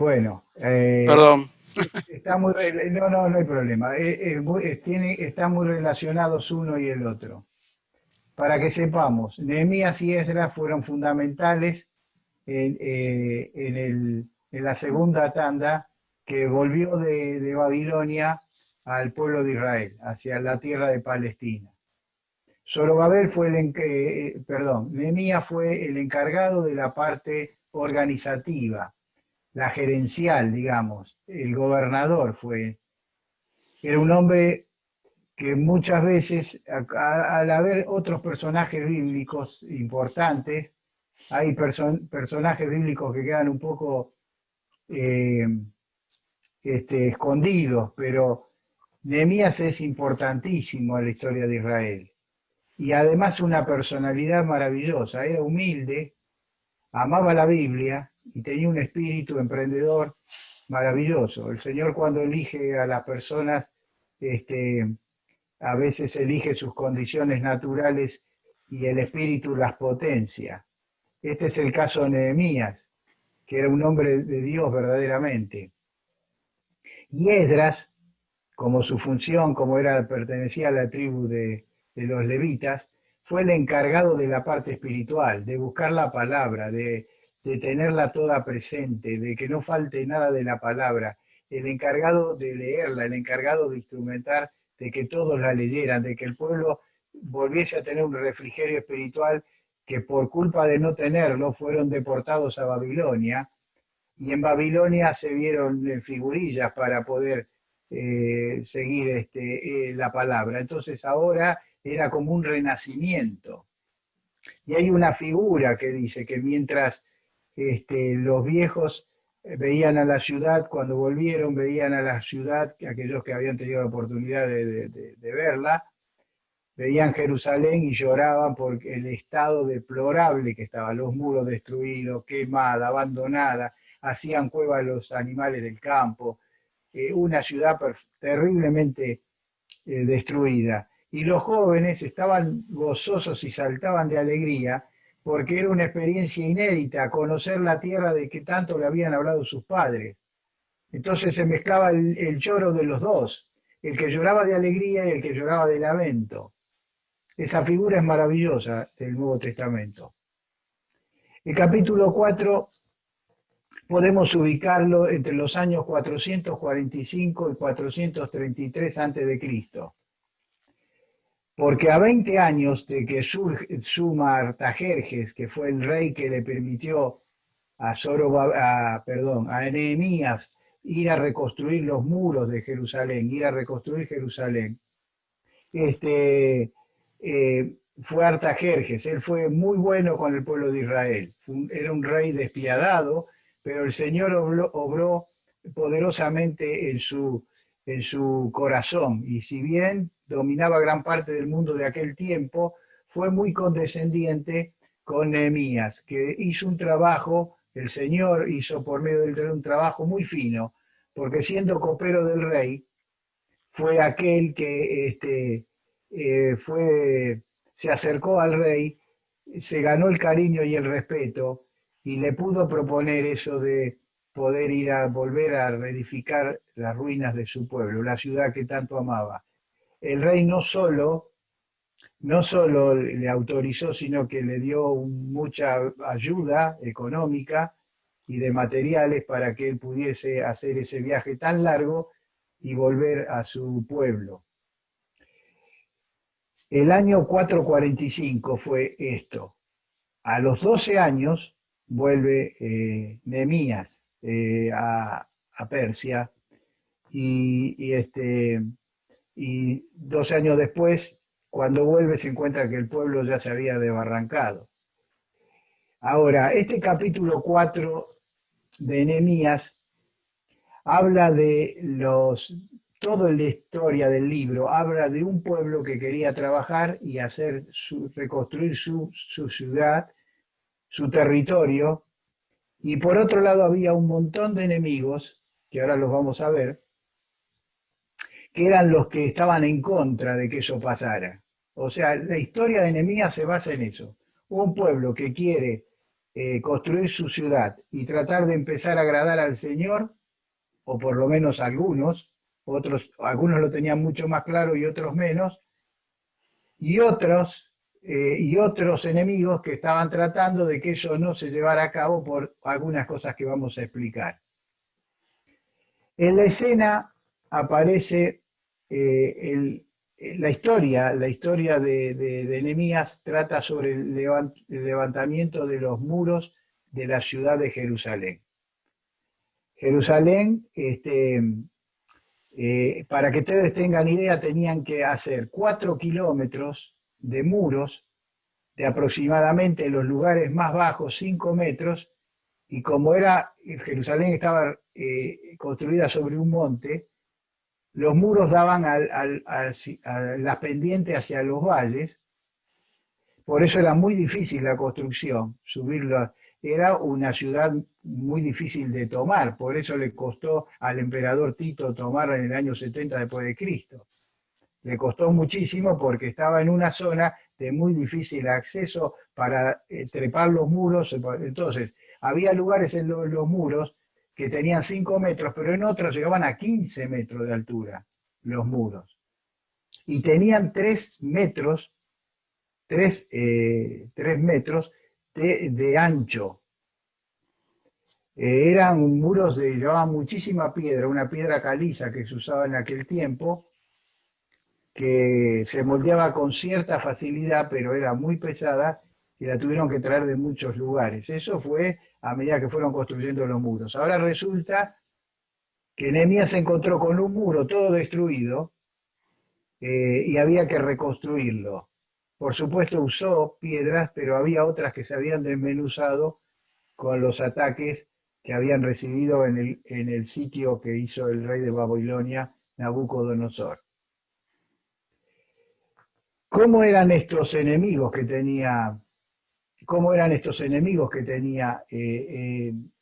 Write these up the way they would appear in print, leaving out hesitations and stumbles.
Bueno, Perdón. está muy, no, no, no hay problema. Están muy relacionados uno y el otro. Para que sepamos, Nehemías y Esdras fueron fundamentales en la segunda tanda que volvió de Babilonia al pueblo de Israel, hacia la tierra de Palestina. Zorobabel fue Nehemías fue el encargado de la parte organizativa, la gerencial, digamos, el gobernador fue. Era un hombre que muchas veces, al haber otros personajes bíblicos importantes, hay personajes bíblicos que quedan un poco eh, escondidos, pero Nehemías es importantísimo en la historia de Israel. Y además una personalidad maravillosa, era humilde, amaba la Biblia y tenía un espíritu emprendedor maravilloso. El Señor cuando elige a las personas, este, a veces elige sus condiciones naturales y el espíritu las potencia. Este es el caso de Nehemías, que era un hombre de Dios verdaderamente. Y Esdras, como su función, como era, pertenecía a la tribu de los levitas, fue el encargado de la parte espiritual, de buscar la palabra, de tenerla toda presente, de que no falte nada de la palabra, el encargado de leerla, el encargado de instrumentar, de que todos la leyeran, de que el pueblo volviese a tener un refrigerio espiritual que por culpa de no tenerlo fueron deportados a Babilonia y en Babilonia se vieron figurillas para poder seguir la palabra. Entonces ahora era como un renacimiento. Y hay una figura que dice que mientras los viejos veían a la ciudad, cuando volvieron, veían a la ciudad, aquellos que habían tenido la oportunidad de verla, veían Jerusalén y lloraban por el estado deplorable que estaba, los muros destruidos, quemada, abandonada, hacían cueva a los animales del campo, una ciudad terriblemente destruida. Y los jóvenes estaban gozosos y saltaban de alegría porque era una experiencia inédita, conocer la tierra de que tanto le habían hablado sus padres. Entonces se mezclaba el lloro de los dos, el que lloraba de alegría y el que lloraba de lamento. Esa figura es maravillosa del Nuevo Testamento. El capítulo 4 podemos ubicarlo entre los años 445 y 433 a.C., porque a 20 años de que suma Artajerjes, que fue el rey que le permitió a Nehemías ir a reconstruir los muros de Jerusalén, ir a reconstruir Jerusalén, fue Artajerjes. Él fue muy bueno con el pueblo de Israel. Era un rey despiadado, pero el Señor obró poderosamente en su corazón. Y si bien dominaba gran parte del mundo de aquel tiempo, fue muy condescendiente con Nehemías, que hizo un trabajo, el Señor hizo por medio de él un trabajo muy fino, porque siendo copero del rey, fue aquel que se acercó al rey, se ganó el cariño y el respeto y le pudo proponer eso de poder ir a volver a reedificar las ruinas de su pueblo, la ciudad que tanto amaba. El rey no solo le autorizó, sino que le dio mucha ayuda económica y de materiales para que él pudiese hacer ese viaje tan largo y volver a su pueblo. El año 445 fue esto. A los 12 años vuelve Nehemías a Persia y 12 años después, cuando vuelve, se encuentra que el pueblo ya se había desbarrancado. Ahora, este capítulo 4 de Nehemías habla de toda la historia del libro, habla de un pueblo que quería trabajar y reconstruir su ciudad, su territorio, y por otro lado había un montón de enemigos, que ahora los vamos a ver, que eran los que estaban en contra de que eso pasara. O sea, la historia de Nehemías se basa en eso. Un pueblo que quiere construir su ciudad y tratar de empezar a agradar al Señor, o por lo menos algunos, algunos lo tenían mucho más claro y otros menos, y otros enemigos que estaban tratando de que eso no se llevara a cabo por algunas cosas que vamos a explicar. En la escena aparece la historia de Nehemías trata sobre el levantamiento de los muros de la ciudad de Jerusalén. Jerusalén, para que ustedes tengan idea, tenían que hacer 4 kilómetros de muros de aproximadamente los lugares más bajos 5 metros, y como Jerusalén estaba construida sobre un monte, los muros daban a las pendientes hacia los valles, por eso era muy difícil la construcción, subirlo. Era una ciudad muy difícil de tomar, por eso le costó al emperador Tito tomarla en el año 70 después de Cristo. Le costó muchísimo porque estaba en una zona de muy difícil acceso para trepar los muros. Entonces, había lugares en los muros que tenían 5 metros, pero en otros llegaban a 15 metros de altura los muros. Y tenían 3 metros, 3 metros de ancho. Eran muros llevaban muchísima piedra, una piedra caliza que se usaba en aquel tiempo, que se moldeaba con cierta facilidad, pero era muy pesada y la tuvieron que traer de muchos lugares. Eso fue a medida que fueron construyendo los muros. Ahora resulta que Nehemías se encontró con un muro todo destruido y había que reconstruirlo. Por supuesto usó piedras, pero había otras que se habían desmenuzado con los ataques que habían recibido en el sitio que hizo el rey de Babilonia, Nabucodonosor. ¿Cómo eran estos enemigos que tenía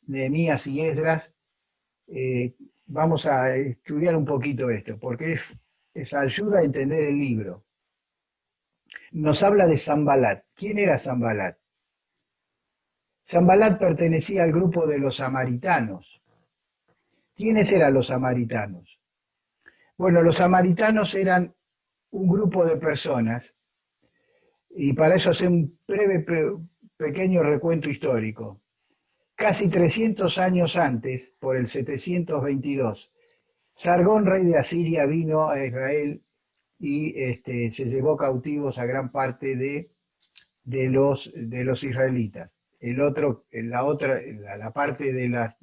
Nehemías y Esdras? Vamos a estudiar un poquito esto, porque es ayuda a entender el libro. Nos habla de Sanbalat. ¿Quién era Sanbalat? Sanbalat pertenecía al grupo de los samaritanos. ¿Quiénes eran los samaritanos? Bueno, los samaritanos eran un grupo de personas, y para eso hacer un breve pequeño recuento histórico. Casi 300 años antes, por el 722, Sargón, rey de Asiria, vino a Israel y se llevó cautivos a gran parte de los israelitas. La parte de las,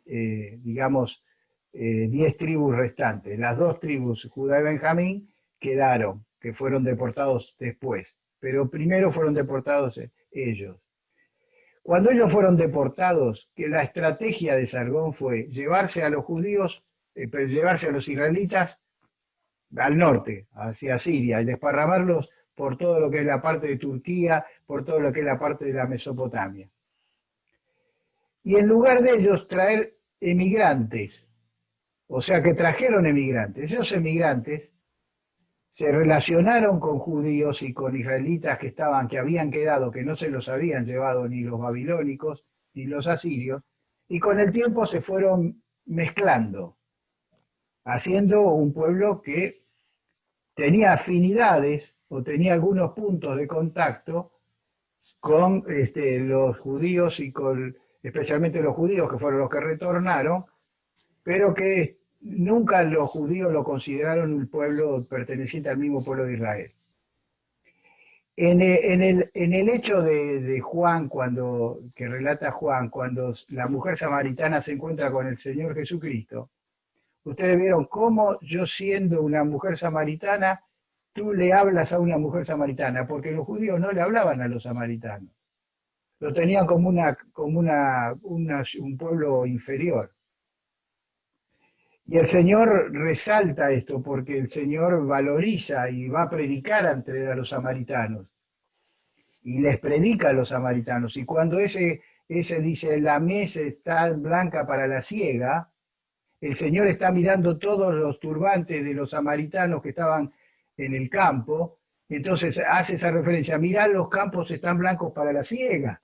10 tribus restantes, las 2 tribus, Judá y Benjamín, quedaron, que fueron deportados después, pero primero fueron deportados ellos. Cuando ellos fueron deportados, que la estrategia de Sargón fue llevarse a los judíos, llevarse a los israelitas al norte, hacia Siria, y desparramarlos por todo lo que es la parte de Turquía, por todo lo que es la parte de la Mesopotamia. Y en lugar de ellos traer emigrantes, o sea que trajeron emigrantes. Esos emigrantes se relacionaron con judíos y con israelitas que habían quedado, que no se los habían llevado ni los babilónicos ni los asirios, y con el tiempo se fueron mezclando, haciendo un pueblo que tenía afinidades o tenía algunos puntos de contacto con los judíos y especialmente los judíos que fueron los que retornaron, pero que nunca los judíos lo consideraron un pueblo perteneciente al mismo pueblo de Israel. En el hecho de Juan, que relata Juan, cuando la mujer samaritana se encuentra con el Señor Jesucristo, ustedes vieron cómo yo, siendo una mujer samaritana, tú le hablas a una mujer samaritana, porque los judíos no le hablaban a los samaritanos. Lo tenían como un pueblo inferior. Y el Señor resalta esto porque el Señor valoriza y va a predicar a los samaritanos. Y les predica a los samaritanos. Y cuando ese dice, la mies está blanca para la siega, el Señor está mirando todos los turbantes de los samaritanos que estaban en el campo. Entonces hace esa referencia, mirá, los campos están blancos para la siega.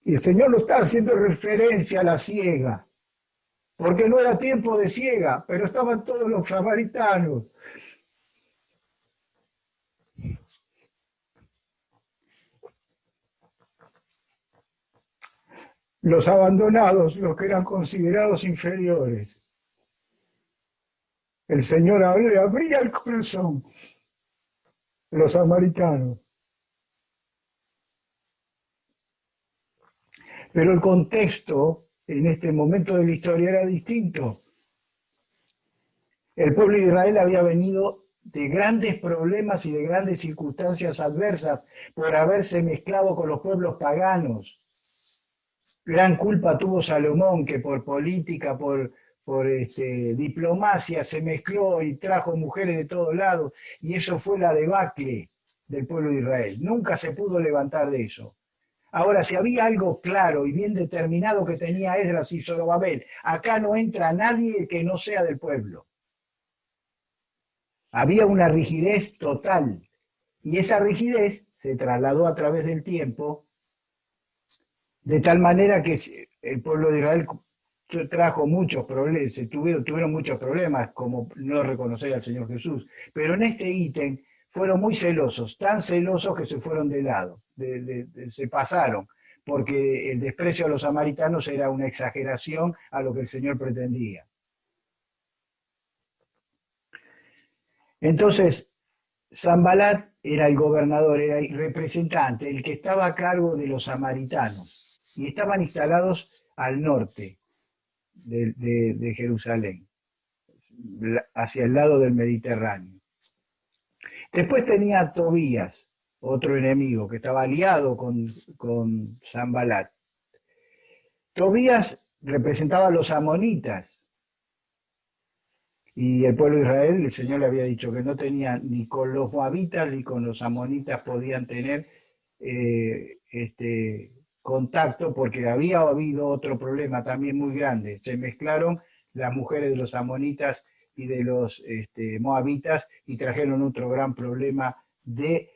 Y el Señor lo está haciendo referencia a la siega, porque no era tiempo de siega, pero estaban todos los samaritanos. Los abandonados, los que eran considerados inferiores. El Señor abría el corazón, los samaritanos. Pero el contexto en este momento de la historia era distinto. El pueblo de Israel había venido de grandes problemas y de grandes circunstancias adversas por haberse mezclado con los pueblos paganos. Gran culpa tuvo Salomón, que por política, por diplomacia se mezcló y trajo mujeres de todos lados, y eso fue la debacle del pueblo de Israel. Nunca se pudo levantar de eso. Ahora, si había algo claro y bien determinado que tenía Esdras y Zorobabel, acá no entra nadie que no sea del pueblo. Había una rigidez total, y esa rigidez se trasladó a través del tiempo, de tal manera que el pueblo de Israel trajo muchos problemas, tuvieron muchos problemas, como no reconocer al Señor Jesús, pero en este ítem fueron muy celosos, tan celosos que se fueron de lado, se pasaron, porque el desprecio a los samaritanos era una exageración a lo que el Señor pretendía. Entonces, Sanbalat era el gobernador, era el representante, el que estaba a cargo de los samaritanos, y estaban instalados al norte de Jerusalén, hacia el lado del Mediterráneo. Después tenía a Tobías, otro enemigo, que estaba aliado con Sanbalat. Tobías representaba a los amonitas, y el pueblo de Israel, el Señor le había dicho que no tenía ni con los moabitas ni con los amonitas podían tener contacto, porque había habido otro problema también muy grande. Se mezclaron las mujeres de los amonitas y de los moabitas y trajeron otro gran problema de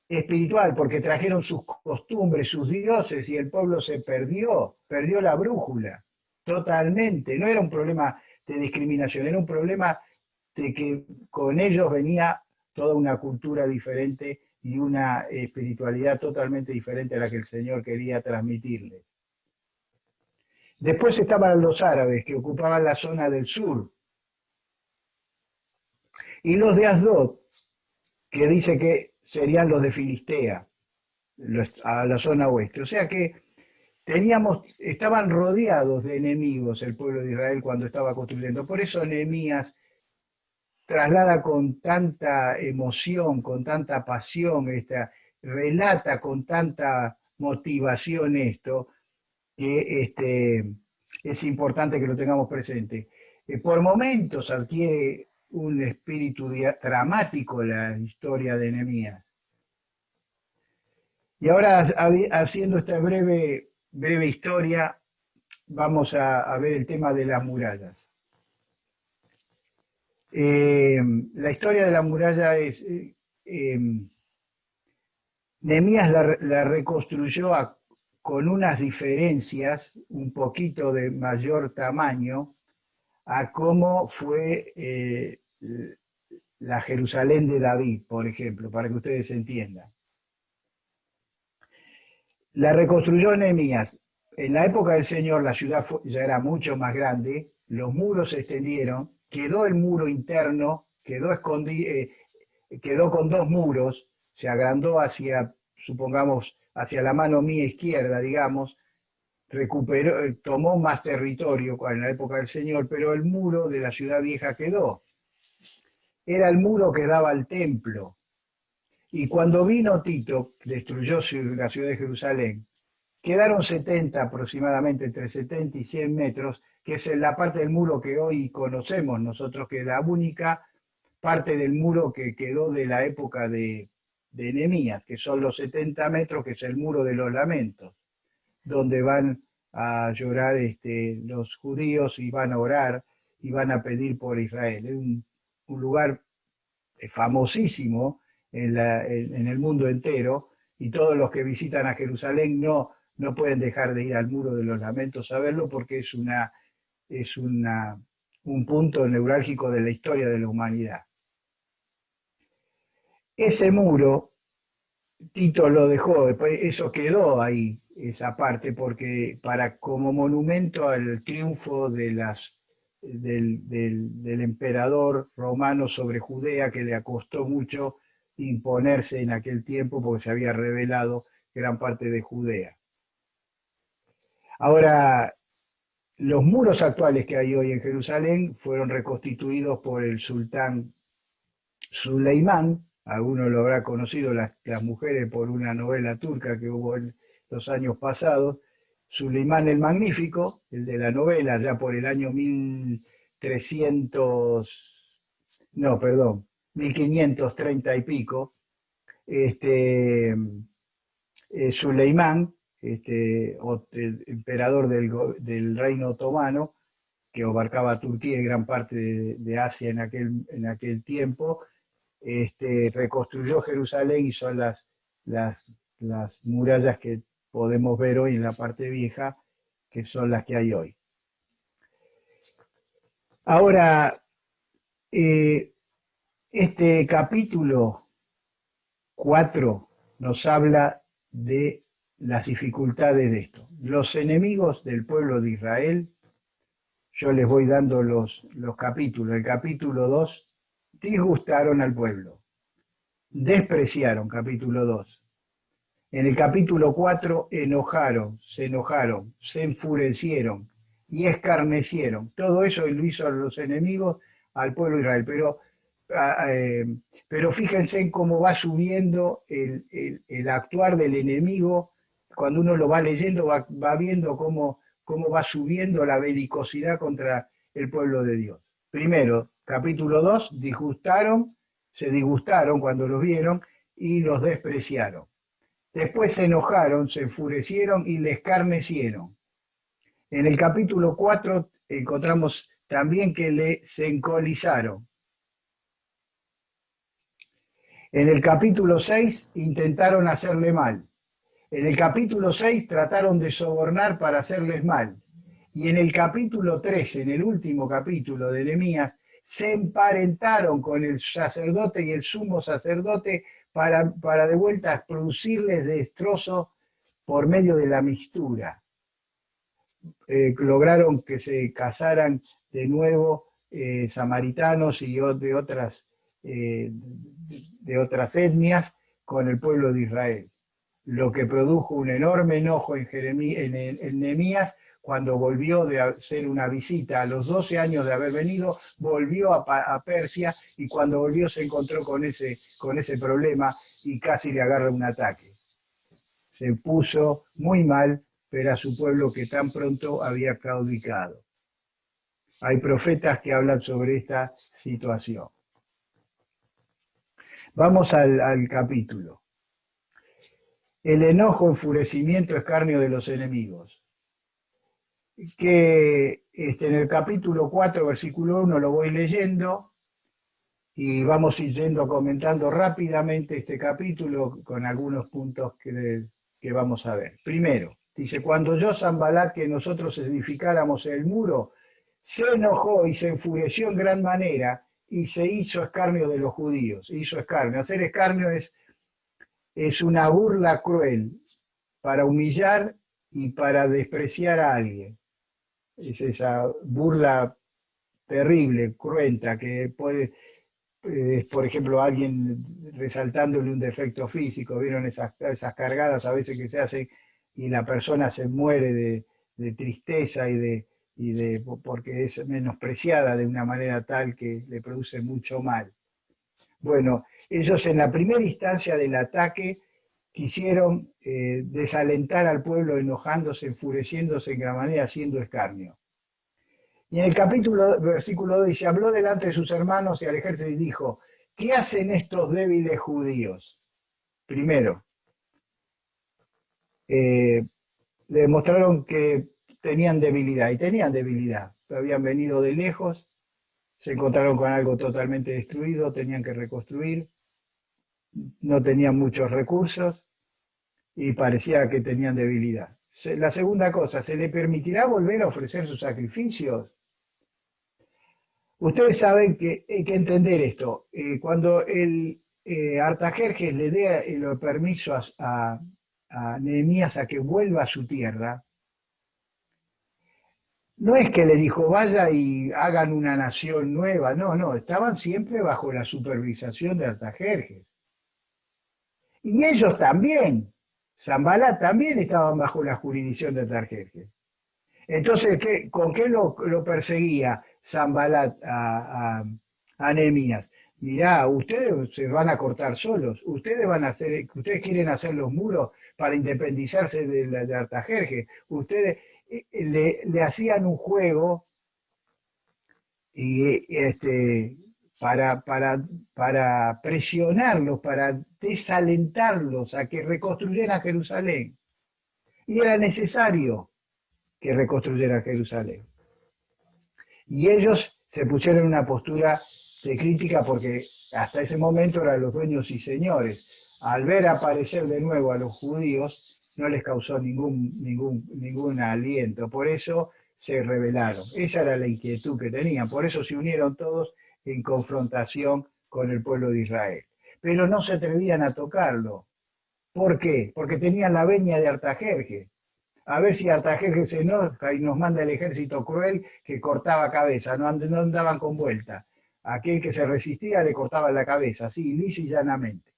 espiritual, porque trajeron sus costumbres, sus dioses, y el pueblo se perdió la brújula totalmente. No era un problema de discriminación, era un problema de que con ellos venía toda una cultura diferente y una espiritualidad totalmente diferente a la que el Señor quería transmitirles. Después estaban los árabes, que ocupaban la zona del sur, y los de Asdod, que dice que serían los de Filistea, a la zona oeste. O sea que estaban rodeados de enemigos el pueblo de Israel cuando estaba construyendo. Por eso Nehemías traslada con tanta emoción, con tanta pasión, relata con tanta motivación esto, que es importante que lo tengamos presente. Por momentos adquiere un espíritu dramático la historia de Nehemías. Y ahora, haciendo esta breve historia, vamos a ver el tema de las murallas. La historia de la muralla es... Nehemías la reconstruyó con unas diferencias un poquito de mayor tamaño a cómo fue la Jerusalén de David, por ejemplo, para que ustedes entiendan. La reconstruyó Nehemías. En la época del Señor la ciudad ya era mucho más grande, los muros se extendieron, quedó el muro interno, quedó con dos muros, se agrandó hacia, supongamos, hacia la mano mía izquierda, digamos, recuperó, tomó más territorio en la época del Señor, pero el muro de la ciudad vieja quedó. Era el muro que daba al templo. Y cuando vino Tito, destruyó la ciudad de Jerusalén, quedaron 70 aproximadamente, entre 70 y 100 metros, que es la parte del muro que hoy conocemos nosotros, que es la única parte del muro que quedó de la época de Nehemías, que son los 70 metros, que es el muro de los lamentos, donde van a llorar los judíos y van a orar y van a pedir por Israel. Es un lugar famosísimo en el mundo entero, y todos los que visitan a Jerusalén no no pueden dejar de ir al Muro de los Lamentos a verlo porque un punto neurálgico de la historia de la humanidad. Ese muro, Tito lo dejó, eso quedó ahí, esa parte, porque como monumento al triunfo del emperador romano sobre Judea, que le costó mucho imponerse en aquel tiempo porque se había rebelado gran parte de Judea. Ahora, los muros actuales que hay hoy en Jerusalén fueron reconstituidos por el sultán Suleimán. Alguno lo habrá conocido, las mujeres, por una novela turca que hubo en los años pasados. Suleimán el Magnífico, el de la novela, ya por el año 1530 y pico, Suleimán, el emperador del reino otomano, que abarcaba Turquía y gran parte de Asia en aquel tiempo, reconstruyó Jerusalén y son las murallas que podemos ver hoy en la parte vieja, que son las que hay hoy. Ahora, este capítulo 4 nos habla de las dificultades de esto. Los enemigos del pueblo de Israel, yo les voy dando los capítulos. El capítulo 2, disgustaron al pueblo, despreciaron, capítulo 2. En el capítulo 4, se enojaron, se enfurecieron y escarnecieron. Todo eso lo hizo a los enemigos al pueblo de Israel. Pero fíjense en cómo va subiendo el actuar del enemigo. Cuando uno lo va leyendo, va viendo cómo va subiendo la belicosidad contra el pueblo de Dios. Primero, capítulo 2, se disgustaron cuando los vieron y los despreciaron. Después se enojaron, se enfurecieron y le escarnecieron. En el capítulo 4 encontramos también que se encolizaron. En el capítulo 6 intentaron hacerle mal. En el capítulo 6 trataron de sobornar para hacerles mal. Y en el capítulo 13, en el último capítulo de Nehemías, se emparentaron con el sacerdote y el sumo sacerdote para de vuelta producirles destrozos por medio de la mistura. Lograron que se casaran de nuevo samaritanos y de otras etnias con el pueblo de Israel, lo que produjo un enorme enojo en Nehemías. Cuando volvió de hacer una visita a los 12 años de haber venido, volvió a Persia, y cuando volvió se encontró con ese problema y casi le agarra un ataque. Se puso muy mal, pero a su pueblo que tan pronto había claudicado. Hay profetas que hablan sobre esta situación. Vamos al capítulo. El enojo, enfurecimiento, escarnio de los enemigos. Que en el capítulo 4, versículo 1, lo voy leyendo y vamos a ir comentando rápidamente este capítulo con algunos puntos que vamos a ver. Primero, dice: cuando oyó Sanbalat que nosotros edificáramos el muro, se enojó y se enfureció en gran manera y se hizo escarnio de los judíos. Hizo escarnio. Hacer escarnio es una burla cruel para humillar y para despreciar a alguien. Es esa burla terrible, cruenta, que puede, por ejemplo, alguien resaltándole un defecto físico. ¿Vieron esas cargadas a veces que se hacen y la persona se muere de tristeza porque es menospreciada de una manera tal que le produce mucho mal? Bueno, ellos en la primera instancia del ataque quisieron desalentar al pueblo, enojándose, enfureciéndose en gran manera, haciendo escarnio. Y en el versículo 2 dice: habló delante de sus hermanos y al ejército y dijo: ¿qué hacen estos débiles judíos? Primero, le demostraron que tenían debilidad, y tenían debilidad. Habían venido de lejos, se encontraron con algo totalmente destruido, tenían que reconstruir, no tenían muchos recursos y parecía que tenían debilidad. La segunda cosa, ¿se le permitirá volver a ofrecer sus sacrificios? Ustedes saben que hay que entender esto. Cuando el Artajerjes le dé el permiso a Nehemías a que vuelva a su tierra, no es que le dijo vaya y hagan una nación nueva, no, no, estaban siempre bajo la supervisación de Artajerjes. Y ellos también, Zambalat también estaban bajo la jurisdicción de Artajerjes. Entonces, ¿con qué lo perseguía Zambalat a Nehemías? Mirá, ustedes se van a cortar solos, ustedes quieren hacer los muros para independizarse de Artajerjes, ustedes le hacían un juego y para presionarlos, para desalentarlos a que reconstruyeran Jerusalén. Y era necesario que reconstruyeran Jerusalén. Y ellos se pusieron en una postura de crítica porque hasta ese momento eran los dueños y señores. Al ver aparecer de nuevo a los judíos, no les causó ningún aliento. Por eso se rebelaron. Esa era la inquietud que tenían. Por eso se unieron todos en confrontación con el pueblo de Israel. Pero no se atrevían a tocarlo. ¿Por qué? Porque tenían la veña de Artajerjes. A ver si Artajerjes se enoja y nos manda el ejército cruel que cortaba cabeza, no andaban con vuelta. Aquel que se resistía le cortaba la cabeza, así, lisa y llanamente.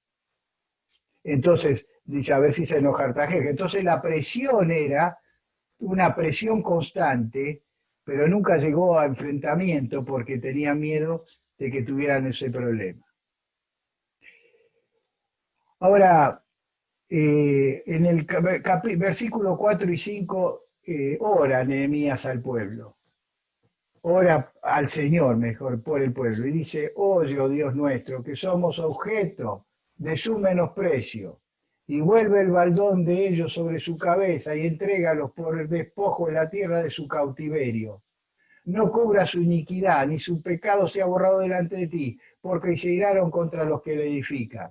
Entonces, dice, a ver si se enoja Artajerjes. Entonces la presión era una presión constante, pero nunca llegó a enfrentamiento porque tenían miedo de que tuvieran ese problema. Ahora, en el versículo 4 y 5, ora Nehemías al pueblo, ora al Señor mejor por el pueblo, y dice, oye, oh Dios nuestro, que somos objeto de su menosprecio, y vuelve el baldón de ellos sobre su cabeza y entrégalos por el despojo en la tierra de su cautiverio. No cubra su iniquidad, ni su pecado sea borrado delante de ti, porque se iraron contra los que le edifican.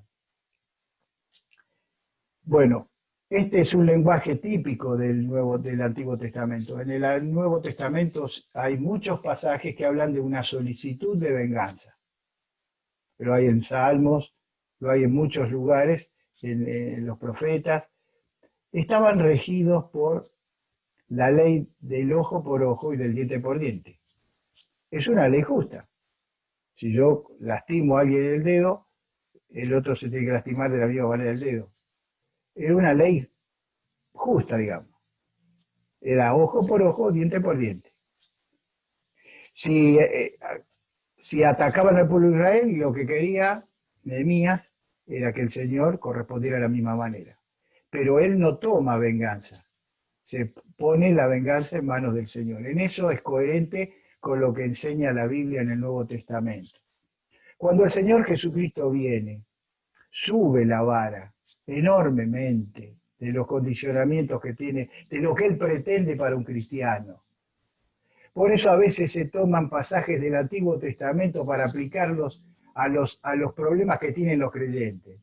Bueno, este es un lenguaje típico del Antiguo Testamento. En el Nuevo Testamento hay muchos pasajes que hablan de una solicitud de venganza. Lo hay en Salmos, lo hay en muchos lugares, en los profetas. Estaban regidos por la ley del ojo por ojo y del diente por diente. Es una ley justa. Si yo lastimo a alguien el dedo, el otro se tiene que lastimar de la misma manera el dedo. Era una ley justa, digamos. Era ojo por ojo, diente por diente. Si atacaban al pueblo de Israel, lo que quería Nehemías era que el Señor correspondiera de la misma manera. Pero él no toma venganza. Se pone la venganza en manos del Señor. En eso es coherente con lo que enseña la Biblia en el Nuevo Testamento. Cuando el Señor Jesucristo viene, sube la vara enormemente de los condicionamientos que tiene, de lo que él pretende para un cristiano. Por eso a veces se toman pasajes del Antiguo Testamento para aplicarlos a los problemas que tienen los creyentes.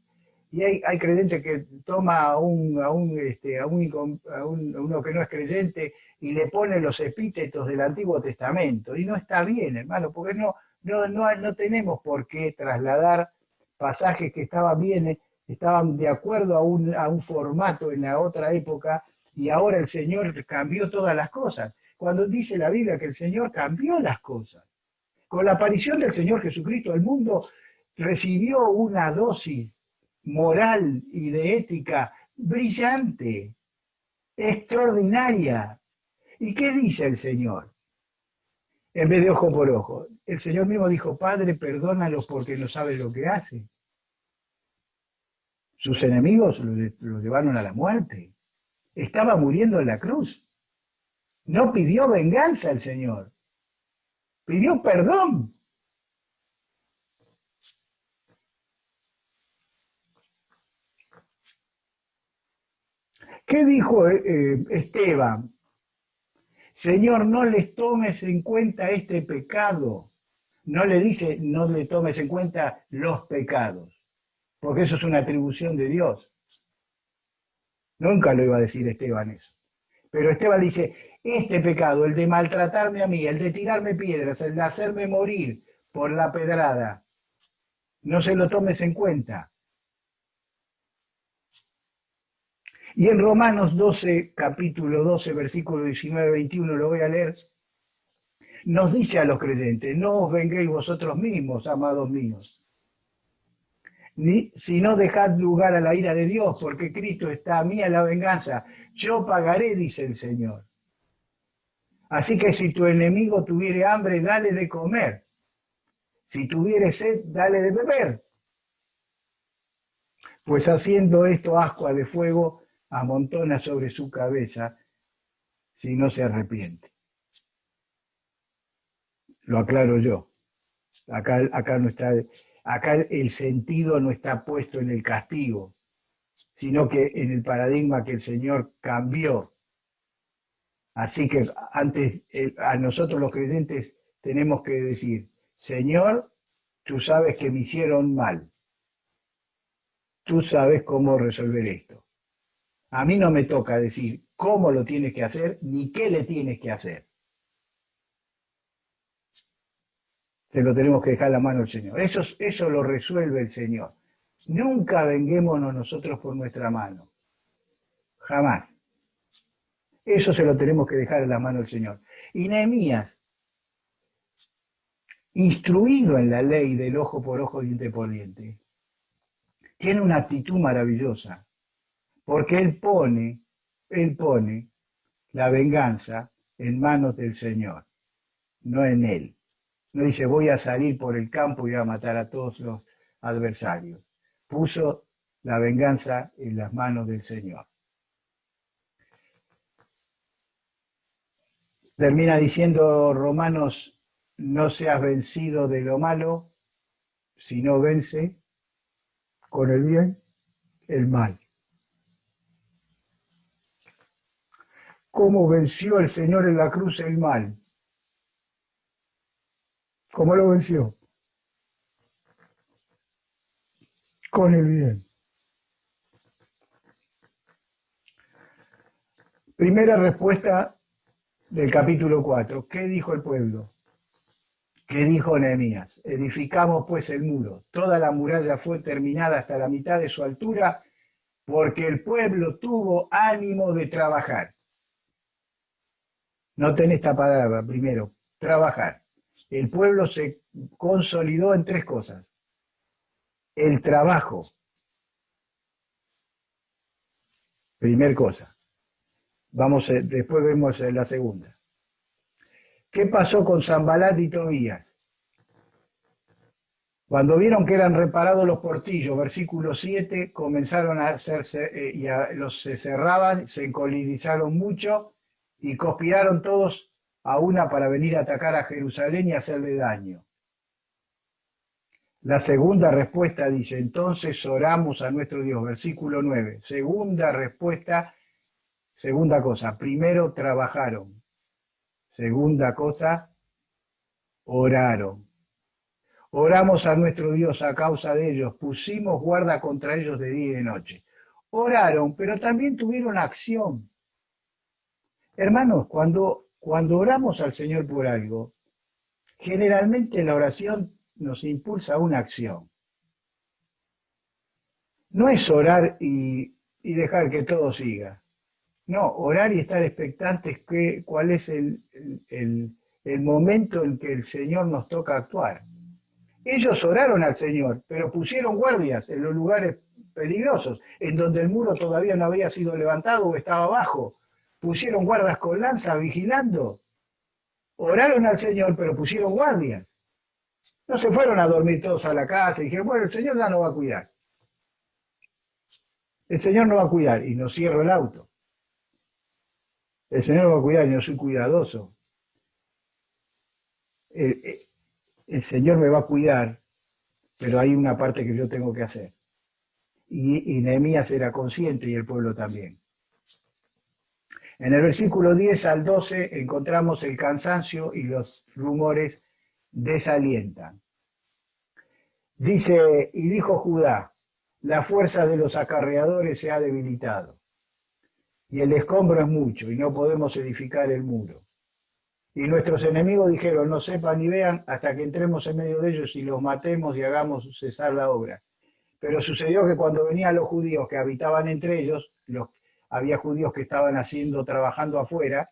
Y hay creyentes que toma a uno que no es creyente y le pone los epítetos del Antiguo Testamento. Y no está bien, hermano, porque no tenemos por qué trasladar pasajes que estaban de acuerdo a un formato en la otra época y ahora el Señor cambió todas las cosas. Cuando dice la Biblia que el Señor cambió las cosas. Con la aparición del Señor Jesucristo, el mundo recibió una dosis moral y de ética brillante, extraordinaria. ¿Y qué dice el Señor? En vez de ojo por ojo. El Señor mismo dijo, Padre, perdónalos porque no saben lo que hacen. Sus enemigos lo llevaron a la muerte. Estaba muriendo en la cruz. No pidió venganza el Señor. Pidió perdón. ¿Qué dijo Esteban? Señor, no les tomes en cuenta este pecado. No le dice, no le tomes en cuenta los pecados, porque eso es una atribución de Dios. Nunca lo iba a decir Esteban eso. Pero Esteban dice, este pecado, el de maltratarme a mí, el de tirarme piedras, el de hacerme morir por la pedrada, no se lo tomes en cuenta. Y en Romanos 12, capítulo 12, versículo 19-21, lo voy a leer, nos dice a los creyentes, no os venguéis vosotros mismos, amados míos, sino dejad lugar a la ira de Dios, porque Cristo está a mí a la venganza. Yo pagaré, dice el Señor. Así que si tu enemigo tuviere hambre, dale de comer. Si tuviere sed, dale de beber. Pues haciendo esto, ascua de fuego amontona sobre su cabeza si no se arrepiente. Lo aclaro yo. Acá no está, acá el sentido no está puesto en el castigo, sino que en el paradigma que el Señor cambió. Así que antes, a nosotros los creyentes tenemos que decir, Señor, tú sabes que me hicieron mal. Tú sabes cómo resolver esto. A mí no me toca decir cómo lo tienes que hacer, ni qué le tienes que hacer. Se lo tenemos que dejar en la mano del Señor. Eso lo resuelve el Señor. Nunca venguémonos nosotros por nuestra mano. Jamás. Eso se lo tenemos que dejar en la mano del Señor. Y Nehemías, instruido en la ley del ojo por ojo, diente por diente, tiene una actitud maravillosa, porque él pone la venganza en manos del Señor, no en él. No dice, voy a salir por el campo y voy a matar a todos los adversarios. Puso la venganza en las manos del Señor. Termina diciendo Romanos, no seas vencido de lo malo, sino vence con el bien el mal. ¿Cómo venció el Señor en la cruz el mal? ¿Cómo lo venció? Con el bien. Primera respuesta del capítulo 4. ¿Qué dijo el pueblo? ¿Qué dijo Nehemías? Edificamos pues el muro. Toda la muralla fue terminada hasta la mitad de su altura porque el pueblo tuvo ánimo de trabajar. Noten esta palabra primero, trabajar. El pueblo se consolidó en tres cosas. El trabajo. Primer cosa. Después vemos la segunda. ¿Qué pasó con Sanbalat y Tobías? Cuando vieron que eran reparados los portillos, versículo 7, comenzaron a hacerse, se cerraban, se encolidizaron mucho y conspiraron todos a una para venir a atacar a Jerusalén y hacerle daño. La segunda respuesta dice, entonces oramos a nuestro Dios, versículo 9. Segunda respuesta, segunda cosa, primero trabajaron. Segunda cosa, oraron. Oramos a nuestro Dios a causa de ellos, pusimos guarda contra ellos de día y de noche. Oraron, pero también tuvieron acción. Hermanos, cuando oramos al Señor por algo, generalmente la oración nos impulsa a una acción. No es orar y dejar que todo siga. No, orar y estar expectantes cuál es el momento en que el Señor nos toca actuar. Ellos oraron al Señor, pero pusieron guardias en los lugares peligrosos, en donde el muro todavía no había sido levantado o estaba abajo. Pusieron guardas con lanzas vigilando. Oraron al Señor, pero pusieron guardias. No se fueron a dormir todos a la casa y dijeron, bueno, el Señor ya no va a cuidar. El Señor no va a cuidar y no cierro el auto. El Señor va a cuidar y no soy cuidadoso. El Señor me va a cuidar, pero hay una parte que yo tengo que hacer. Y Nehemías era consciente y el pueblo también. En el versículo 10 al 12 encontramos el cansancio y los rumores desalientan. Dice, y dijo Judá, la fuerza de los acarreadores se ha debilitado. y el escombro es mucho, y no podemos edificar el muro. Y nuestros enemigos dijeron, no sepan ni vean hasta que entremos en medio de ellos y los matemos y hagamos cesar la obra. Pero sucedió que cuando venían los judíos que habitaban entre ellos, había judíos que estaban trabajando afuera,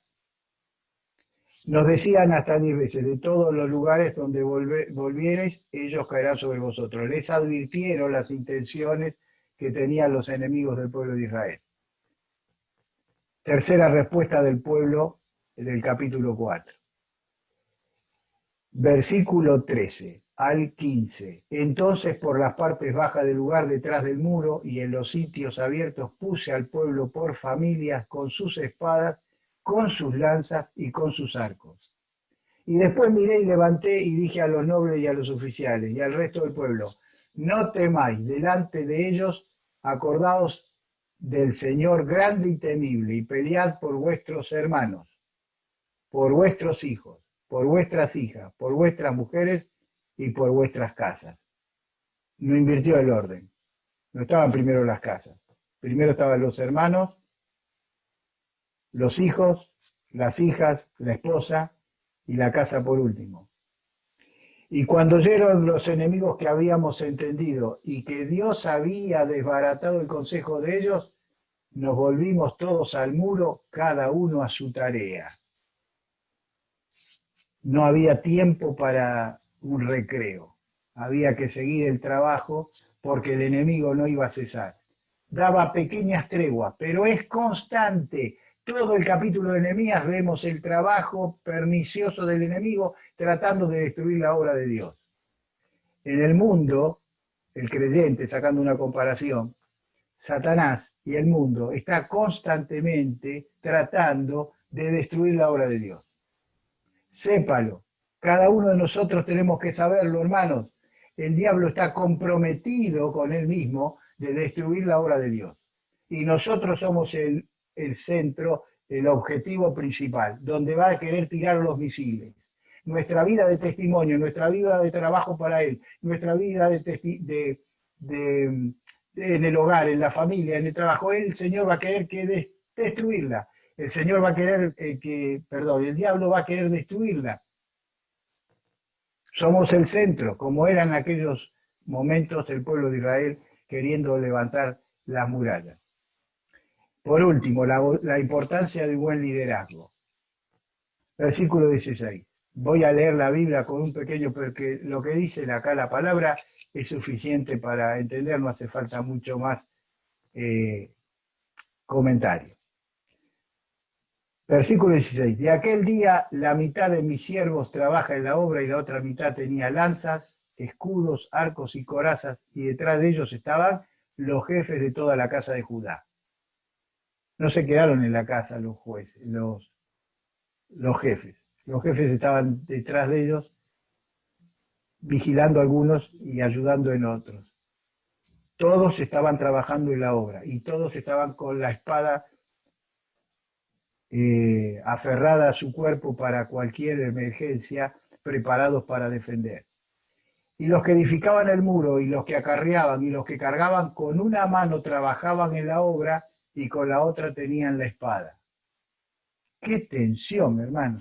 nos decían hasta 10 veces, de todos los lugares donde volviereis, ellos caerán sobre vosotros. Les advirtieron las intenciones que tenían los enemigos del pueblo de Israel. Tercera respuesta del pueblo del capítulo 4. Versículo 13 al 15. Entonces por las partes bajas del lugar detrás del muro y en los sitios abiertos puse al pueblo por familias con sus espadas, con sus lanzas y con sus arcos. Y después miré y levanté y dije a los nobles y a los oficiales y al resto del pueblo, no temáis delante de ellos, acordaos del Señor grande y temible y pelead por vuestros hermanos, por vuestros hijos, por vuestras hijas, por vuestras mujeres y por vuestras casas. No invirtió el orden. No estaban primero las casas. Primero estaban los hermanos, los hijos, las hijas, la esposa y la casa por último. Y cuando oyeron los enemigos que habíamos entendido y que Dios había desbaratado el consejo de ellos, nos volvimos todos al muro, cada uno a su tarea. No había tiempo para un recreo. Había que seguir el trabajo porque el enemigo no iba a cesar. Daba pequeñas treguas, pero es constante. Todo el capítulo de Nehemías vemos el trabajo pernicioso del enemigo tratando de destruir la obra de Dios. En el mundo, el creyente, sacando una comparación, Satanás y el mundo está constantemente tratando de destruir la obra de Dios. Sépalo, cada uno de nosotros tenemos que saberlo, hermanos. El diablo está comprometido con él mismo de destruir la obra de Dios. Y nosotros somos el centro, el objetivo principal, donde va a querer tirar los misiles. Nuestra vida de testimonio, nuestra vida de trabajo para él, nuestra vida en el hogar, en la familia, en el trabajo, el Señor va a querer destruirla. El Señor va a querer el diablo va a querer destruirla. Somos el centro, como eran en aquellos momentos el pueblo de Israel queriendo levantar las murallas. Por último, la importancia de buen liderazgo. Versículo 16. Voy a leer la Biblia con un pequeño, porque lo que dice acá la palabra es suficiente para entender, no hace falta mucho más comentario. Versículo 16. De aquel día la mitad de mis siervos trabaja en la obra y la otra mitad tenía lanzas, escudos, arcos y corazas, y detrás de ellos estaban los jefes de toda la casa de Judá. No se quedaron en la casa los jueces, los jefes. Los jefes estaban detrás de ellos, vigilando a algunos y ayudando en otros. Todos estaban trabajando en la obra y todos estaban con la espada aferrada a su cuerpo para cualquier emergencia, preparados para defender. Y los que edificaban el muro y los que acarreaban y los que cargaban con una mano trabajaban en la obra y con la otra tenían la espada. ¡Qué tensión, hermano!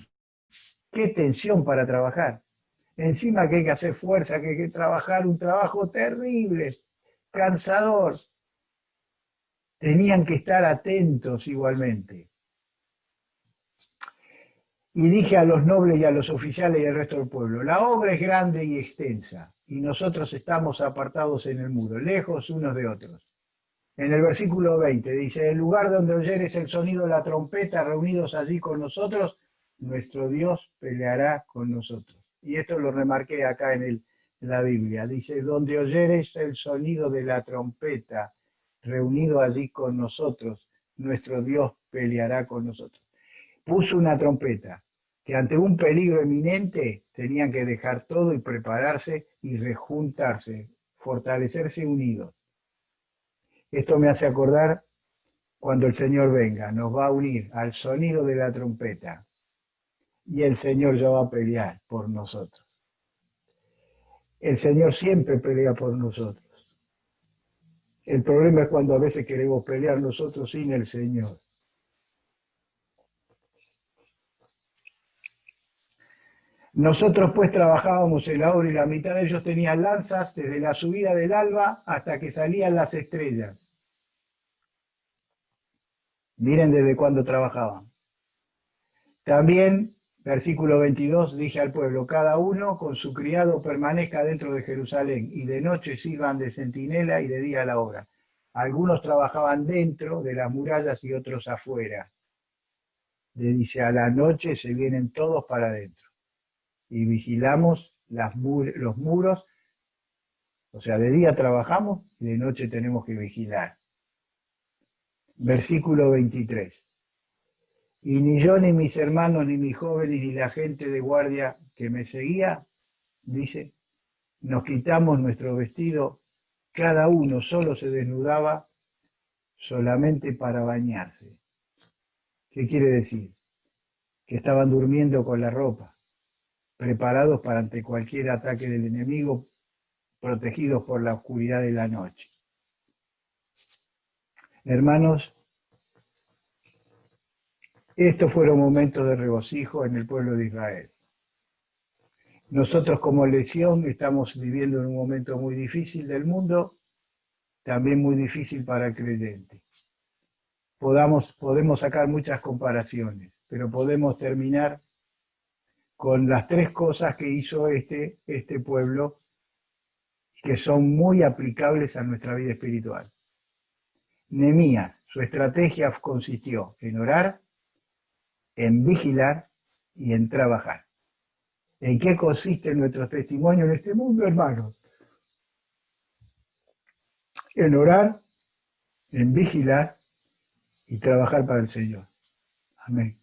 ¡Qué tensión para trabajar! Encima que hay que hacer fuerza, que hay que trabajar un trabajo terrible, cansador. Tenían que estar atentos igualmente. Y dije a los nobles y a los oficiales y al resto del pueblo, la obra es grande y extensa, y nosotros estamos apartados en el muro, lejos unos de otros. En el versículo 20 dice, el lugar donde oyeres el sonido de la trompeta, reunidos allí con nosotros, nuestro Dios peleará con nosotros. Y esto lo remarqué acá en la Biblia. Dice, donde oyeres el sonido de la trompeta, reunido allí con nosotros, nuestro Dios peleará con nosotros. Puso una trompeta, que ante un peligro eminente tenían que dejar todo y prepararse y rejuntarse, fortalecerse unidos. Esto me hace acordar cuando el Señor venga, nos va a unir al sonido de la trompeta y el Señor ya va a pelear por nosotros. El Señor siempre pelea por nosotros. El problema es cuando a veces queremos pelear nosotros sin el Señor. Nosotros pues trabajábamos en la obra y la mitad de ellos tenían lanzas desde la subida del alba hasta que salían las estrellas. Miren desde cuándo trabajaban. También, versículo 22, dije al pueblo, cada uno con su criado permanezca dentro de Jerusalén, y de noche sirvan de centinela y de día a la obra. Algunos trabajaban dentro de las murallas y otros afuera. Le dice, a la noche se vienen todos para adentro y vigilamos los muros, o sea, de día trabajamos y de noche tenemos que vigilar. Versículo 23. Y ni yo, ni mis hermanos, ni mis jóvenes, ni la gente de guardia que me seguía, dice, nos quitamos nuestro vestido, cada uno solo se desnudaba solamente para bañarse. ¿Qué quiere decir? Que estaban durmiendo con la ropa, preparados para ante cualquier ataque del enemigo, protegidos por la oscuridad de la noche. Hermanos, estos fueron momentos de regocijo en el pueblo de Israel. Nosotros como Lesión estamos viviendo en un momento muy difícil del mundo, también muy difícil para el creyente. Podemos sacar muchas comparaciones, pero podemos terminar con las tres cosas que hizo este pueblo que son muy aplicables a nuestra vida espiritual. Nehemías, su estrategia consistió en orar, en vigilar y en trabajar. ¿En qué consiste nuestro testimonio en este mundo, hermanos? En orar, en vigilar y trabajar para el Señor. Amén.